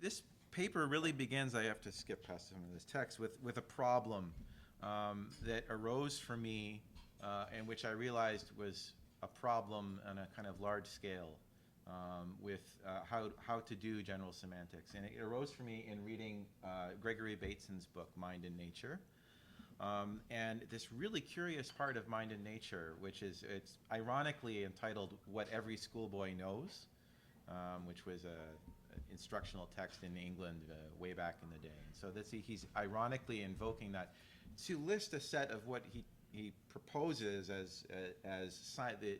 this paper really begins, I have to skip past some of this text, with a problem that arose for me and which I realized was a problem on a kind of large scale with how to do general semantics. And it arose for me in reading Gregory Bateson's book, Mind and Nature. And this really curious part of Mind and Nature, which is, it's ironically entitled What Every Schoolboy Knows, which was an instructional text in England way back in the day. And so he's ironically invoking that to list a set of what he proposes as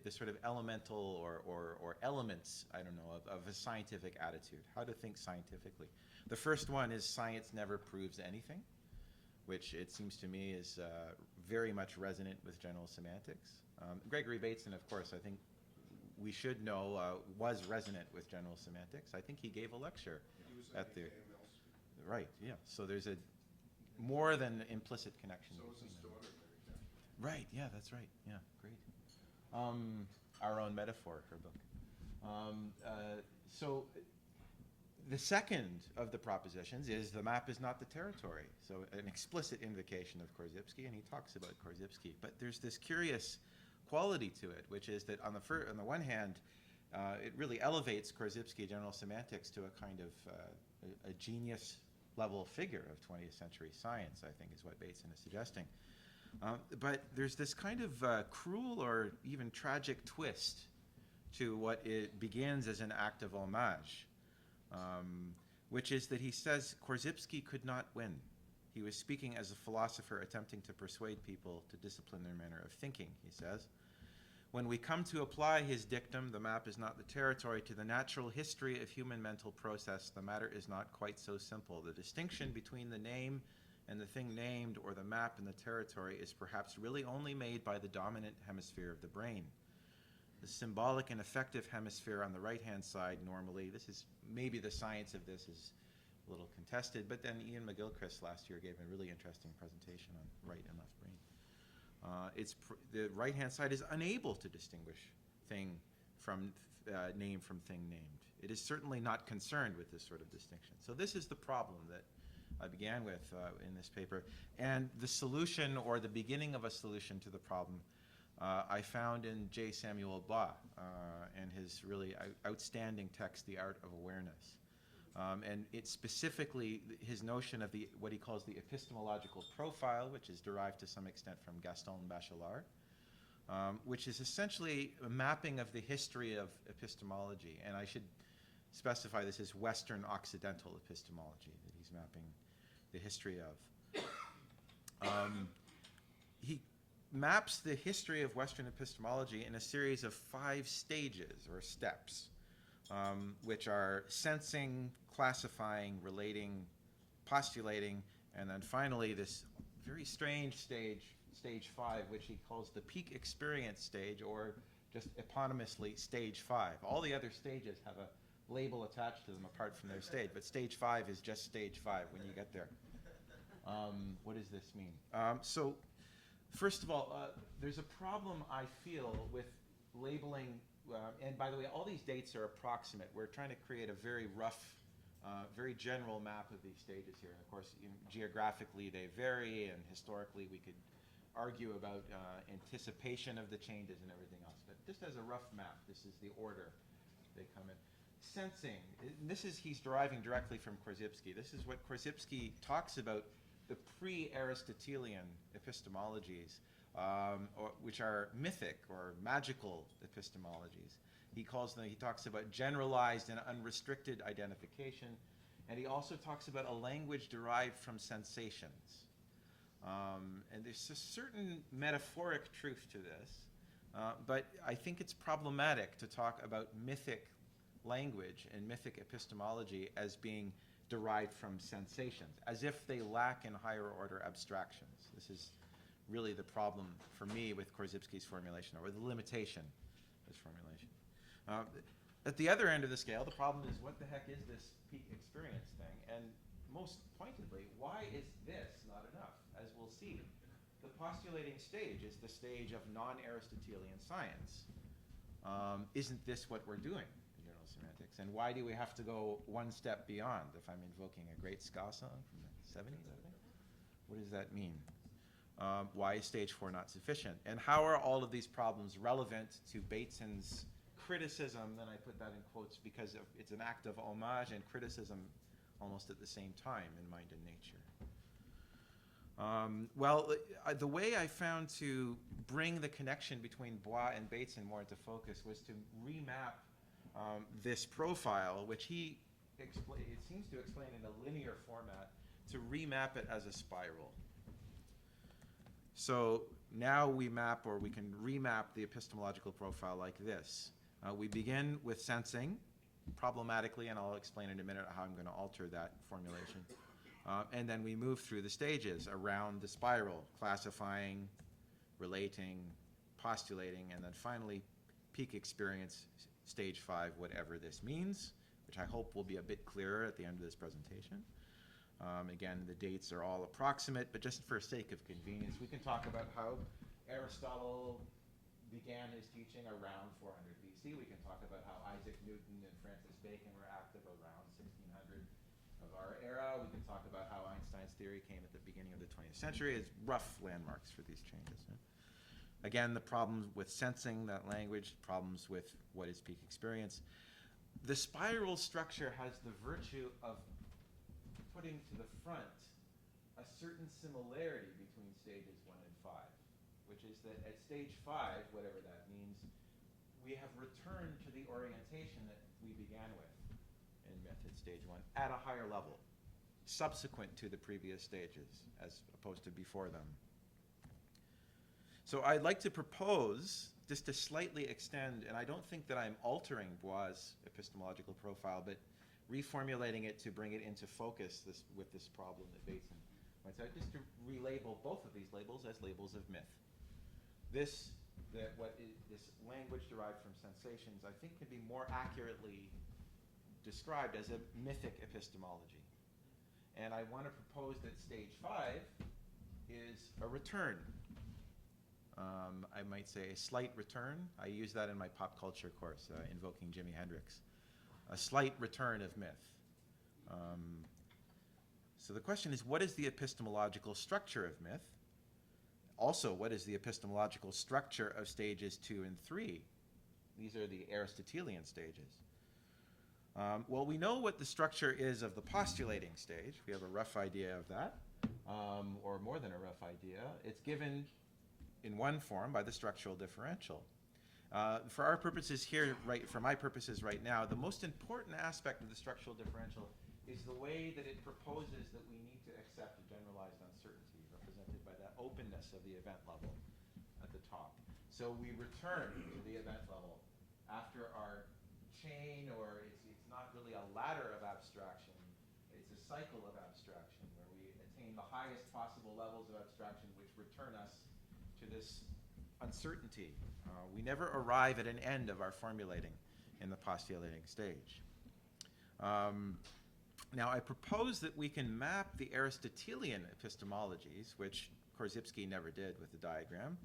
the sort of elemental or elements, I don't know, of a scientific attitude, how to think scientifically. The first one is science never proves anything, which it seems to me is very much resonant with general semantics. Gregory Bateson, of course, I think we should know, was resonant with general semantics. I think he gave a lecture at the... Right, yeah. So there's a more than implicit connection. So was his daughter. Right, yeah, that's right. Yeah, great. Our Own Metaphor, her book. So the second of the propositions is the map is not the territory. So an explicit invocation of Korzybski, and he talks about Korzybski. But there's this curious quality to it, which is that on the one hand, it really elevates Korzybski general semantics to a kind of a genius level figure of 20th century science, I think is what Bateson is suggesting. But there's this kind of cruel or even tragic twist to what it begins as an act of homage, which is that he says Korzybski could not win. He was speaking as a philosopher attempting to persuade people to discipline their manner of thinking, he says. When we come to apply his dictum, the map is not the territory, to the natural history of human mental process, the matter is not quite so simple. The distinction between the name and the thing named, or the map and the territory, is perhaps really only made by the dominant hemisphere of the brain. The symbolic and affective hemisphere on the right-hand side, normally, this is, maybe the science of this is a little contested, but then Ian McGilchrist last year gave a really interesting presentation on right and left brain. The right-hand side is unable to distinguish thing from name from thing named. It is certainly not concerned with this sort of distinction. So this is the problem that I began with in this paper. And the solution, or the beginning of a solution to the problem, I found in J. Samuel Ba and his really outstanding text, The Art of Awareness. And it's specifically his notion of what he calls the epistemological profile, which is derived to some extent from Gaston Bachelard, which is essentially a mapping of the history of epistemology. And I should specify this as Western Occidental epistemology that he's mapping the history of. He maps the history of Western epistemology in a series of 5 stages or steps, which are sensing, classifying, relating, postulating, and then finally this very strange stage, stage 5, which he calls the peak experience stage, or just eponymously stage 5. All the other stages have a label attached to them apart from their stage, but stage 5 is just stage 5 when you get there. What does this mean? So first of all, there's a problem I feel with labeling, and by the way, all these dates are approximate. We're trying to create a very rough, very general map of these stages here. And of course, geographically they vary, and historically we could argue about anticipation of the changes and everything else. But just as a rough map, this is the order they come in. Sensing, he's deriving directly from Korzybski. This is what Korzybski talks about, the pre-Aristotelian epistemologies, which are mythic or magical epistemologies. He talks about generalized and unrestricted identification, and he also talks about a language derived from sensations. And there's a certain metaphoric truth to this, but I think it's problematic to talk about mythic language and mythic epistemology as being derived from sensations, as if they lack in higher order abstractions. This is really the problem for me with Korzybski's formulation, or the limitation of his formulation. At the other end of the scale, the problem is, what the heck is this peak experience thing? And most pointedly, why is this not enough? As we'll see, the postulating stage is the stage of non-Aristotelian science. Isn't this what we're doing in general semantics? semantics? And why do we have to go one step beyond if I'm invoking a great ska song from the 70s, I think? What does that mean? Why is stage 4 not sufficient? And how are all of these problems relevant to Bateson's criticism? Then I put that in quotes because it's an act of homage and criticism almost at the same time in Mind and Nature. The way I found to bring the connection between Bois and Bateson more into focus was to remap this profile, which it seems to explain in a linear format, to remap it as a spiral. So now we map, or we can remap the epistemological profile like this. We begin with sensing, problematically, and I'll explain in a minute how I'm going to alter that formulation. And then we move through the stages around the spiral, classifying, relating, postulating, and then finally peak experience, stage 5, whatever this means, which I hope will be a bit clearer at the end of this presentation. Again, the dates are all approximate, but just for sake of convenience, we can talk about how Aristotle began his teaching around 400 BC. We can talk about how Isaac Newton and Francis Bacon were active around 1600 of our era. We can talk about how Einstein's theory came at the beginning of the 20th century as rough landmarks for these changes. Again, the problems with sensing that language, problems with what is peak experience. The spiral structure has the virtue of putting to the front a certain similarity between stages 1 and 5, which is that at stage 5, whatever that means, we have returned to the orientation that we began with in Myth at stage 1 at a higher level, subsequent to the previous stages, as opposed to before them. So I'd like to propose, just to slightly extend, and I don't think that I'm altering Bois' epistemological profile, but reformulating it to bring it into focus with this problem that Bateson points out, just to relabel both of these labels as labels of myth. This language derived from sensations, I think, can be more accurately described as a mythic epistemology. And I want to propose that stage 5 is a return. I might say a slight return. I use that in my pop culture course, invoking Jimi Hendrix. A slight return of myth. So the question is, what is the epistemological structure of myth? Also, what is the epistemological structure of stages 2 and 3? These are the Aristotelian stages. Well, we know what the structure is of the postulating stage. We have a rough idea of that, or more than a rough idea. It's given in one form by the structural differential. For our purposes here, for my purposes right now, the most important aspect of the structural differential is the way that it proposes that we need to accept a generalized uncertainty, represented by that openness of the event level at the top. So we return to the event level after our chain, or it's not really a ladder of abstraction, it's a cycle of abstraction where we attain the highest possible levels of abstraction which return us to this uncertainty. We never arrive at an end of our formulating in the postulating stage. Now, I propose that we can map the Aristotelian epistemologies, which Korzybski never did with the diagram.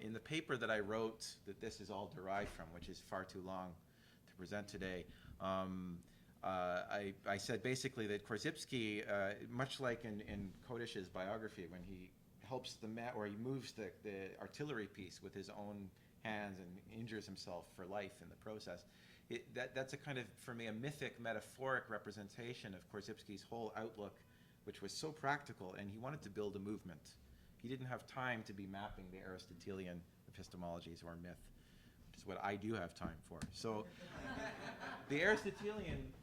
In the paper that I wrote that this is all derived from, which is far too long to present today, I said basically that Korzybski, much like in Kodish's biography, when he helps or he moves the artillery piece with his own hands and injures himself for life in the process. That's a kind of, for me, a mythic, metaphoric representation of Korzybski's whole outlook, which was so practical, and he wanted to build a movement. He didn't have time to be mapping the Aristotelian epistemologies or myth, which is what I do have time for. So the Aristotelian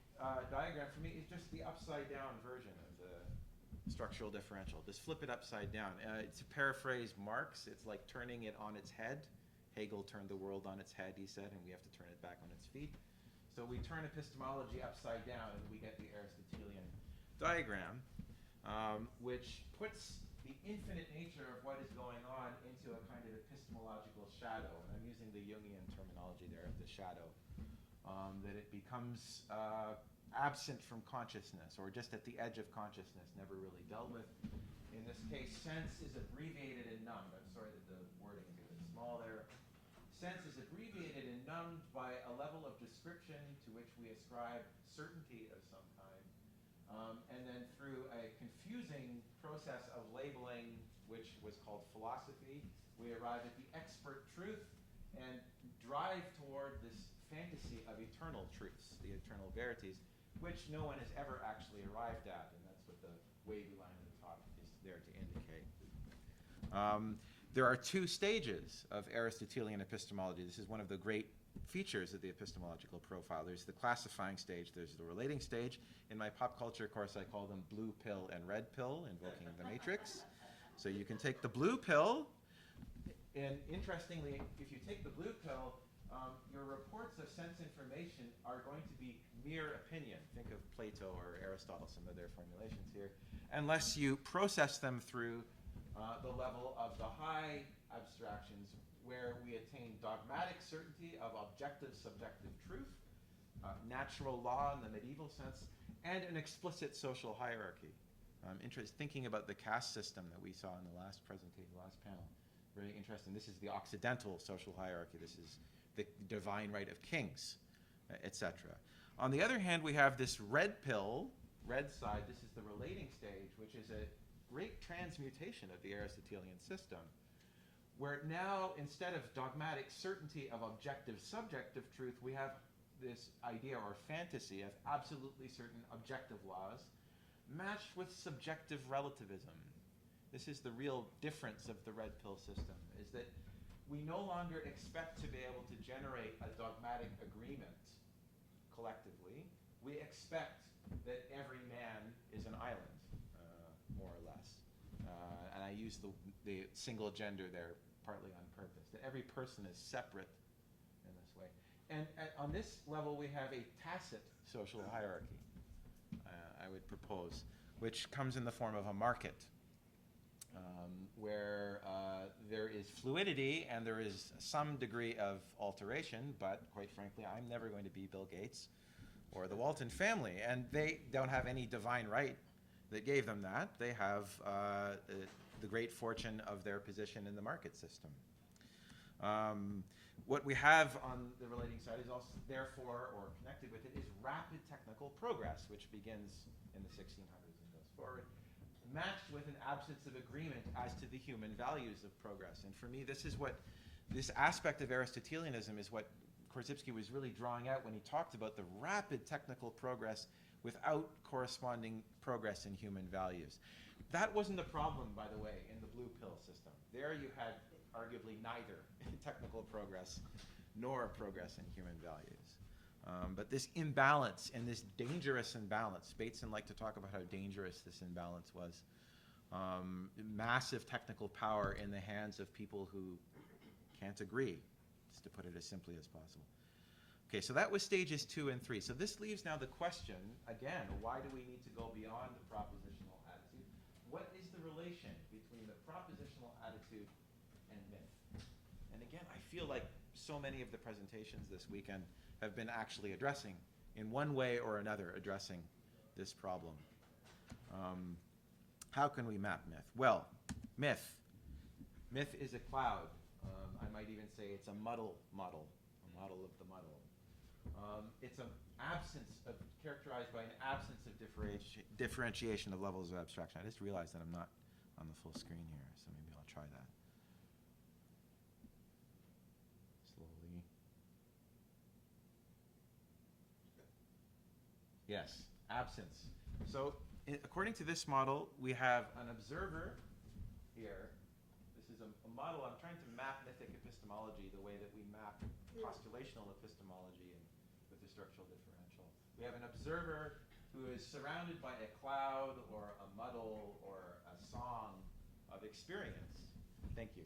diagram, for me, is just the upside-down version of the structural differential. Just flip it upside down. To paraphrase Marx, it's like turning it on its head. Hegel turned the world on its head, he said, and we have to turn it back on its feet. So we turn epistemology upside down, and we get the Aristotelian diagram, which puts the infinite nature of what is going on into a kind of epistemological shadow. And I'm using the Jungian terminology there of the shadow, that it becomes absent from consciousness, or just at the edge of consciousness, never really dealt with. In this case, sense is abbreviated and numbed. I'm sorry that the wording is a bit small there. sense is abbreviated and numbed by a level of description to which we ascribe certainty of some kind. And then through a confusing process of labeling, which was called philosophy, we arrive at the expert truth and drive toward this fantasy of eternal truths, the eternal verities, which no one has ever actually arrived at, and that's what the wavy line at the top is there to indicate. There are two stages of Aristotelian epistemology. This is one of the great features of the epistemological profile. There's the classifying stage, there's the relating stage. In my pop culture course, I call them blue pill and red pill, invoking the matrix. So you can take the blue pill, and interestingly, if you take the blue pill, your reports of sense information are going to be mere opinion. Think of Plato or Aristotle, some of their formulations here, unless you process them through the level of the high abstractions, where we attain dogmatic certainty of objective subjective truth, natural law in the medieval sense, and an explicit social hierarchy. Thinking about the caste system that we saw in the last presentation, last panel. Very interesting. This is the Occidental social hierarchy. This is the divine right of kings, etc. On the other hand, we have this red pill, red side. This is the relating stage, which is a great transmutation of the Aristotelian system, where now, instead of dogmatic certainty of objective subjective truth, we have this idea or fantasy of absolutely certain objective laws matched with subjective relativism. This is the real difference of the red pill system, is that we no longer expect to be able to generate a dogmatic agreement collectively. We expect that every man is an island, more or less. And I use the single gender there partly on purpose, that every person is separate in this way. And on this level, we have a tacit social hierarchy, I would propose, which comes in the form of a market, where there is fluidity and there is some degree of alteration, but quite frankly, I'm never going to be Bill Gates or the Walton family, and they don't have any divine right that gave them that. They have the great fortune of their position in the market system. What we have on the relating side is also, therefore, or connected with it, is rapid technical progress, which begins in the 1600s and goes forward, matched with an absence of agreement as to the human values of progress. And for me, this aspect of Aristotelianism is what Korzybski was really drawing out when he talked about the rapid technical progress without corresponding progress in human values. That wasn't the problem, by the way, in the blue pill system. There you had arguably neither technical progress nor progress in human values. But this imbalance and this dangerous imbalance, Bateson liked to talk about how dangerous this imbalance was. Massive technical power in the hands of people who can't agree, just to put it as simply as possible. Okay, so that was stages 2 and 3. So this leaves now the question, again, why do we need to go beyond the propositional attitude? What is the relation between the propositional attitude and myth? And again, I feel like so many of the presentations this weekend have been actually addressing, in one way or another, addressing this problem. How can we map myth? Well, myth. Myth is a cloud. I might even say it's a muddle model, a model of the muddle. It's an absence of, characterized by an absence of differentiation of levels of abstraction. I just realized that I'm not on the full screen here, so maybe I'll try that. Slowly. Yes, absence. So according to this model, we have an observer here. This is a model. I'm trying to map mythic epistemology the way that we map postulational epistemology and with the structural differential. We have an observer who is surrounded by a cloud or a muddle or a song of experience. Thank you.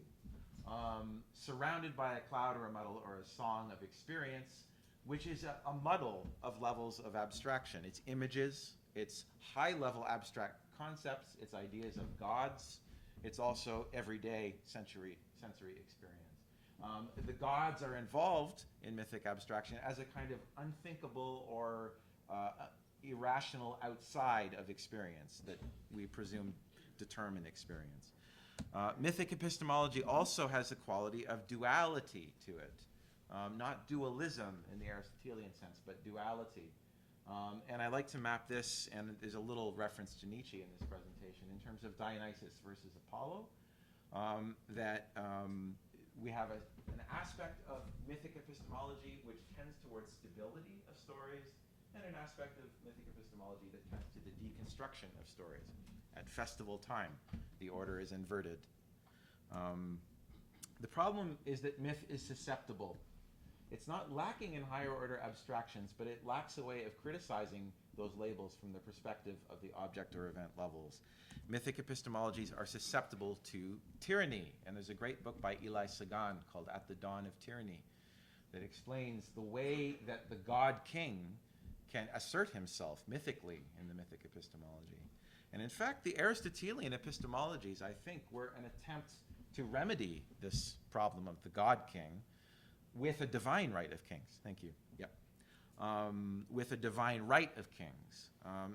Surrounded by a cloud or a muddle or a song of experience, which is a muddle of levels of abstraction. It's images, it's high-level abstract concepts, it's ideas of gods, it's also everyday sensory experience. The gods are involved in mythic abstraction as a kind of unthinkable or irrational outside of experience that we presume determine experience. Mythic epistemology also has the quality of duality to it. Not dualism in the Aristotelian sense, but duality. And I like to map this, and there's a little reference to Nietzsche in this presentation, in terms of Dionysus versus Apollo, that we have an aspect of mythic epistemology which tends towards stability of stories, and an aspect of mythic epistemology that tends to the deconstruction of stories. At festival time, the order is inverted. The problem is that myth is susceptible. It's not lacking in higher order abstractions, but it lacks a way of criticizing those labels from the perspective of the object or event levels. Mythic epistemologies are susceptible to tyranny, and there's a great book by Eli Sagan called At the Dawn of Tyranny that explains the way that the god king can assert himself mythically in the mythic epistemology. And in fact, the Aristotelian epistemologies, I think, were an attempt to remedy this problem of the god king with a divine right of kings. Thank you. Yep. With a divine right of kings.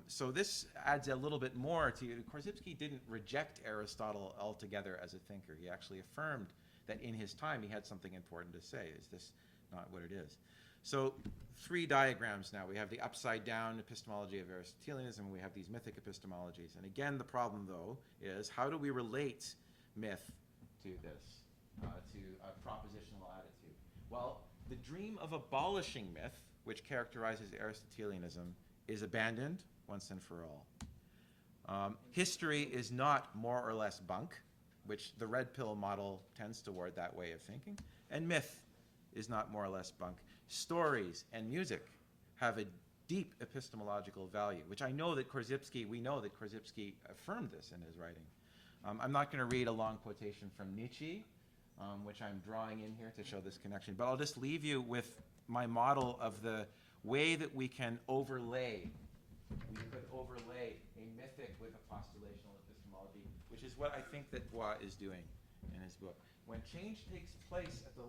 So this adds a little bit more to Korzybski didn't reject Aristotle altogether as a thinker. He actually affirmed that in his time he had something important to say. Is this not what it is? So 3 diagrams now. We have the upside down epistemology of Aristotelianism. We have these mythic epistemologies. And again, the problem, though, is how do we relate myth to this, to a propositional attitude? Well, the dream of abolishing myth, which characterizes Aristotelianism, is abandoned once and for all. History is not more or less bunk, which the red pill model tends toward that way of thinking, and myth is not more or less bunk. Stories and music have a deep epistemological value, which we know that Korzybski affirmed this in his writing. I'm not going to read a long quotation from Nietzsche, which I'm drawing in here to show this connection, but I'll just leave you with my model of the way that we can overlay. We could overlay a mythic with a postulational epistemology, which is what I think that Bois is doing in his book. When change takes place at the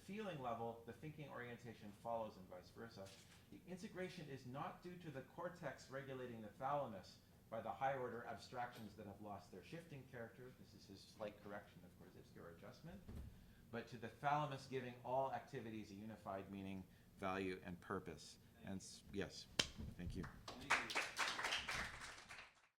feeling level, the thinking orientation follows and vice versa. The integration is not due to the cortex regulating the thalamus by the high order abstractions that have lost their shifting character. This is his slight correction of Korzybski, or adjustment. But to the thalamus giving all activities a unified meaning, value, and purpose. And yes, thank you. Thank you.